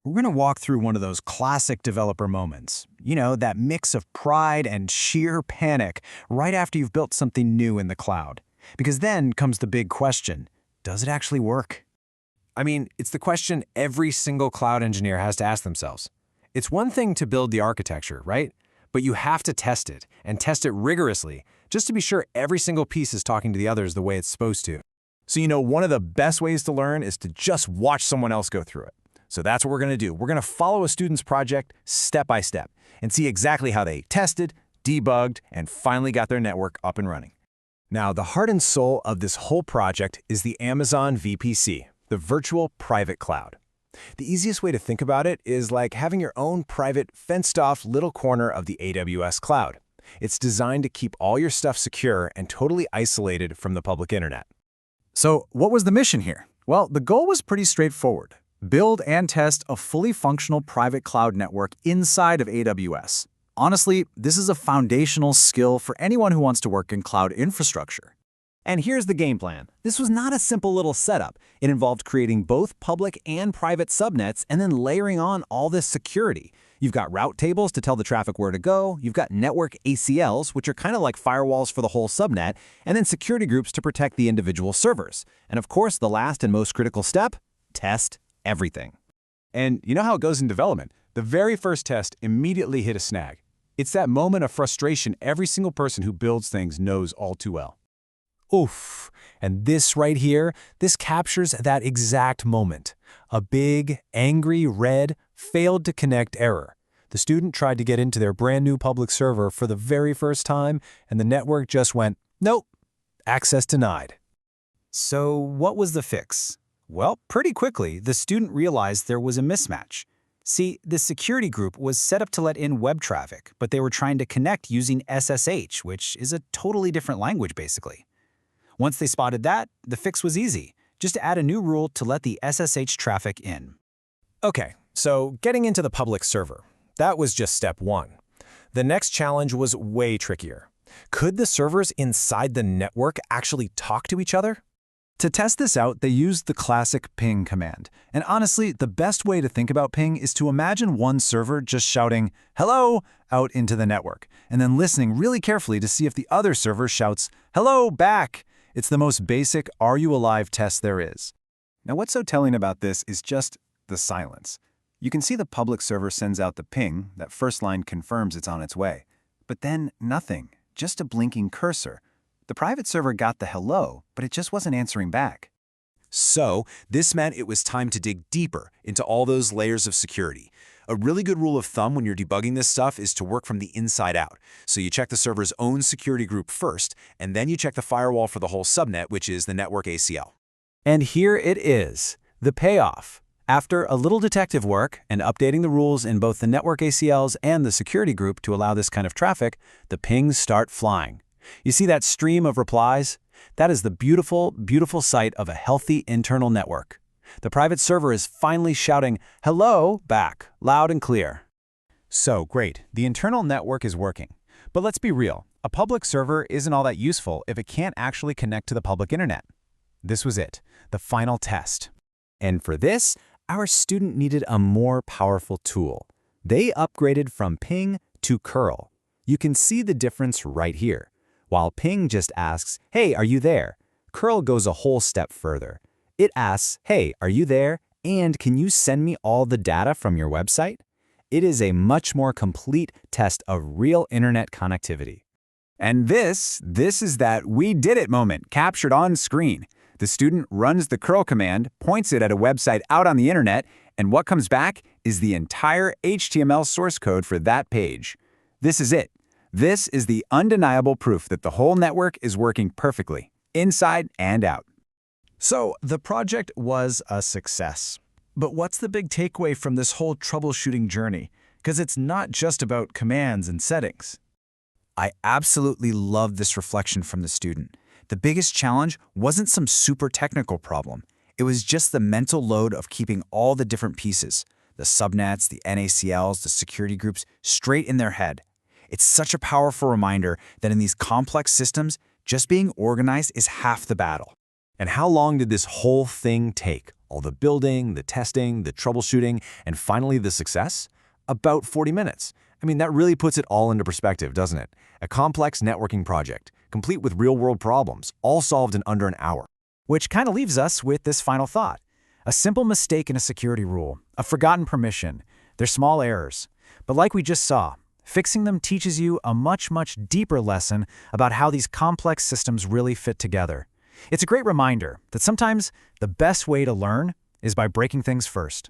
We're going to walk through one of those classic developer moments. You know, that mix of pride and sheer panic right after you've built something new in the cloud. Because then comes the big question, does it actually work? I mean, it's the question every single cloud engineer has to ask themselves. It's one thing to build the architecture, right? But you have to test it, and test it rigorously, just to be sure every single piece is talking to the others the way it's supposed to. So one of the best ways to learn is to just watch someone else go through it. So that's what we're going to do. We're going to follow a student's project step by step and see exactly how they tested, debugged, and finally got their network up and running. Now, the heart and soul of this whole project is the Amazon VPC, the virtual private cloud. The easiest way to think about it is like having your own private, fenced-off little corner of the AWS cloud. It's designed to keep all your stuff secure and totally isolated from the public internet. So what was the mission here? Well, the goal was pretty straightforward. Build and test a fully functional private cloud network inside of AWS. Honestly, this is a foundational skill for anyone who wants to work in cloud infrastructure. And here's the game plan. This was not a simple little setup. It involved creating both public and private subnets and then layering on all this security. You've got route tables to tell the traffic where to go, you've got network ACLs, which are kind of like firewalls for the whole subnet, and then security groups to protect the individual servers. And of course, the last and most critical step, test everything. And you know how it goes in development? The very first test immediately hit a snag. It's that moment of frustration every single person who builds things knows all too well. Oof. And this right here, this captures that exact moment. A big, angry, red, failed to connect error. The student tried to get into their brand new public server for the very first time, and the network just went, nope, access denied. So what was the fix? Well, pretty quickly, the student realized there was a mismatch. See, the security group was set up to let in web traffic, but they were trying to connect using SSH, which is a totally different language, basically. Once they spotted that, the fix was easy. Just add a new rule to let the SSH traffic in. Okay, so getting into the public server. That was just step one. The next challenge was way trickier. Could the servers inside the network actually talk to each other? To test this out, they used the classic ping command. And honestly, the best way to think about ping is to imagine one server just shouting, "Hello," out into the network, and then listening really carefully to see if the other server shouts, "Hello," back. It's the most basic "Are you alive?" test there is. Now, what's so telling about this is just the silence. You can see the public server sends out the ping, that first line confirms it's on its way. But then nothing, just a blinking cursor. The private server got the hello, but it just wasn't answering back. So this meant it was time to dig deeper into all those layers of security. A really good rule of thumb when you're debugging this stuff is to work from the inside out. So you check the server's own security group first, and then you check the firewall for the whole subnet, which is the network ACL. And here it is, the payoff. After a little detective work and updating the rules in both the network ACLs and the security group to allow this kind of traffic, the pings start flying. You see that stream of replies? That is the beautiful, beautiful sight of a healthy internal network. The private server is finally shouting, "Hello," back, loud and clear. So great, the internal network is working. But let's be real, a public server isn't all that useful if it can't actually connect to the public internet. This was it, the final test. And for this, our student needed a more powerful tool. They upgraded from ping to curl. You can see the difference right here. While ping just asks, "Hey, are you there?" curl goes a whole step further. It asks, "Hey, are you there? And can you send me all the data from your website?" It is a much more complete test of real internet connectivity. And this is that "we did it" moment captured on screen. The student runs the curl command, points it at a website out on the internet, and what comes back is the entire HTML source code for that page. This is it. This is the undeniable proof that the whole network is working perfectly, inside and out. So the project was a success. But what's the big takeaway from this whole troubleshooting journey? Because it's not just about commands and settings. I absolutely love this reflection from the student. The biggest challenge wasn't some super technical problem. It was just the mental load of keeping all the different pieces, the subnets, the NACLs, the security groups, straight in their head. It's such a powerful reminder that in these complex systems, just being organized is half the battle. And how long did this whole thing take? A All the building, the testing, the troubleshooting, and finally the success? About 40 minutes. I mean, that really puts it all into perspective, doesn't it? A complex networking project, complete with real-world problems, all solved in under an hour. Which kind of leaves us with this final thought. A simple mistake in a security rule, a forgotten permission, they're small errors. But like we just saw, fixing them teaches you a much, much deeper lesson about how these complex systems really fit together. It's a great reminder that sometimes the best way to learn is by breaking things first.